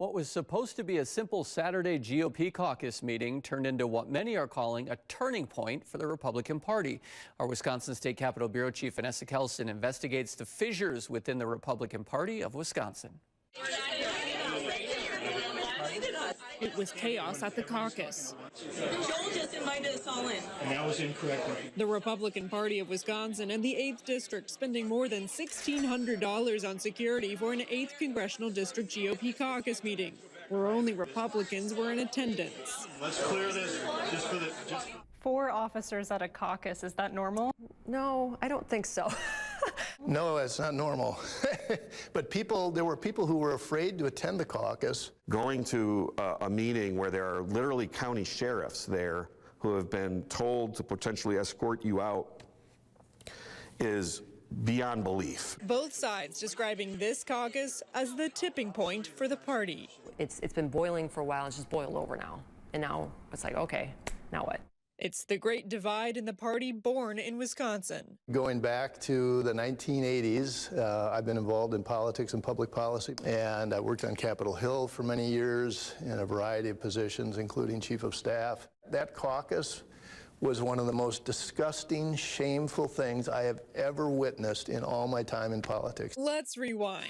What was supposed to be a simple Saturday GOP caucus meeting turned into what many are calling a turning point for the Republican Party. Our Wisconsin State Capitol Bureau Chief Vanessa Kelson investigates the fissures within the Republican Party of Wisconsin. It was chaos at the caucus. Joel just invited us all in. And that was incorrect. The Republican Party of Wisconsin and the 8th District spending more than $1,600 on security for an 8th Congressional District GOP caucus meeting, where only Republicans were in attendance. Let's clear this just for the... 4 officers at a caucus, is that normal? No, I don't think so. No, it's not normal. But there were people who were afraid to attend the caucus. Going to a meeting where there are literally county sheriffs there who have been told to potentially escort you out is beyond belief. Both sides describing this caucus as the tipping point for the party. It's been boiling for a while. It's just boiled over now. And now it's like, okay, now what? It's the great divide in the party born in Wisconsin. Going back to the 1980s, I've been involved in politics and public policy, and I worked on Capitol Hill for many years in a variety of positions, including chief of staff. That caucus was one of the most disgusting, shameful things I have ever witnessed in all my time in politics. Let's rewind.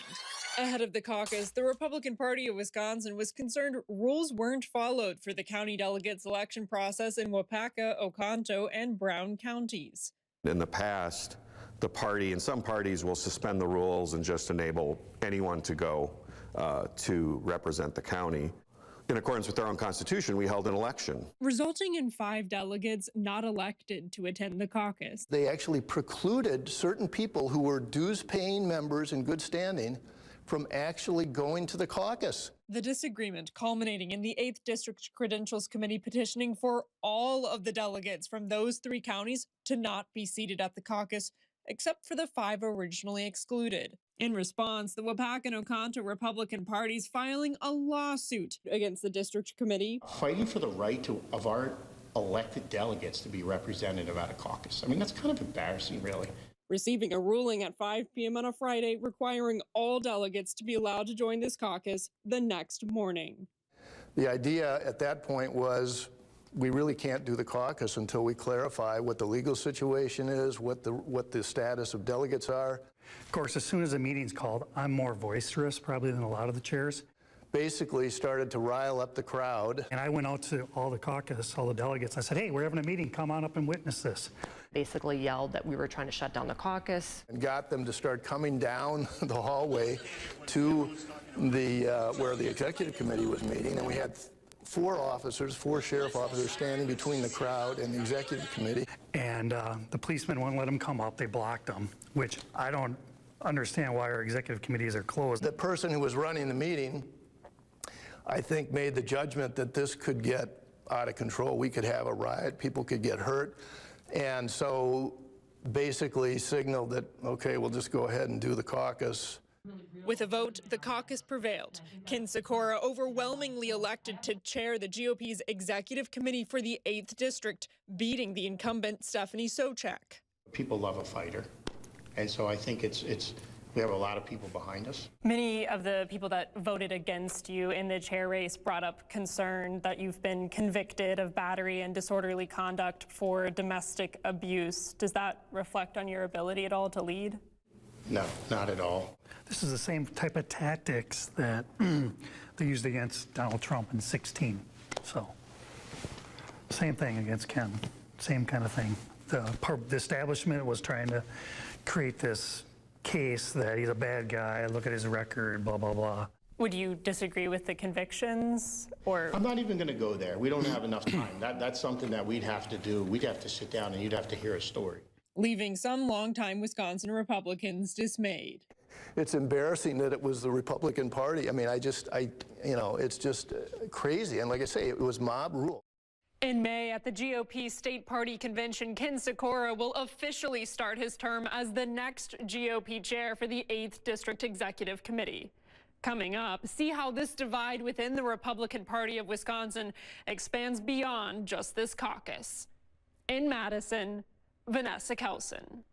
Ahead of the caucus, the Republican Party of Wisconsin was concerned rules weren't followed for the county delegate selection process in Waupaca, Oconto, and Brown counties. In the past, the party and some parties will suspend the rules and just enable anyone to go to represent the county. In accordance with our own constitution, we held an election, resulting in 5 delegates not elected to attend the caucus. They actually precluded certain people who were dues-paying members in good standing from actually going to the caucus. The disagreement culminating in the 8th District Credentials Committee petitioning for all of the delegates from those 3 counties to not be seated at the caucus, except for the 5 originally excluded. In response, the Waupaca and Oconto Republican parties filing a lawsuit against the district committee. Fighting for the right of our elected delegates to be representative at a caucus. I mean, that's kind of embarrassing, really. Receiving a ruling at 5 p.m. on a Friday requiring all delegates to be allowed to join this caucus the next morning. The idea at that point was we really can't do the caucus until we clarify what the legal situation is, what the status of delegates are. Of course, as soon as the meeting's called, I'm more boisterous probably than a lot of the chairs. Basically started to rile up the crowd. And I went out to all the caucus, all the delegates. I said, hey, we're having a meeting. Come on up and witness this. Basically yelled that we were trying to shut down the caucus. And got them to start coming down the hallway to the where the executive committee was meeting. And we had 4 sheriff officers standing between the crowd and the executive committee. And the policemen wouldn't let them come up. They blocked them, which I don't understand why our executive committees are closed. The person who was running the meeting, I think, made the judgment that this could get out of control. We could have a riot, people could get hurt, and so basically signaled that, okay, we'll just go ahead and do the caucus. With a vote, the caucus prevailed. Ken Sikora overwhelmingly elected to chair the GOP's executive committee for the 8th District, beating the incumbent Stephanie Sochak. People love a fighter, and so I think we have a lot of people behind us. Many of the people that voted against you in the chair race brought up concern that you've been convicted of battery and disorderly conduct for domestic abuse. Does that reflect on your ability at all to lead? No, not at all. This is the same type of tactics that they used against Donald Trump in 2016. So, same thing against Ken, same kind of thing. The establishment was trying to create this case that he's a bad guy, look at his record, blah, blah, blah. Would you disagree with the convictions, or? I'm not even going to go there. We don't have enough time. That's something that we'd have to do. We'd have to sit down and you'd have to hear a story. Leaving some longtime Wisconsin Republicans dismayed. It's embarrassing that it was the Republican Party. I mean, it's just crazy. And like I say, it was mob rule. In May, at the GOP State Party Convention, Ken Sikora will officially start his term as the next GOP chair for the 8th District Executive Committee. Coming up, see how this divide within the Republican Party of Wisconsin expands beyond just this caucus. In Madison, Vanessa Kelson.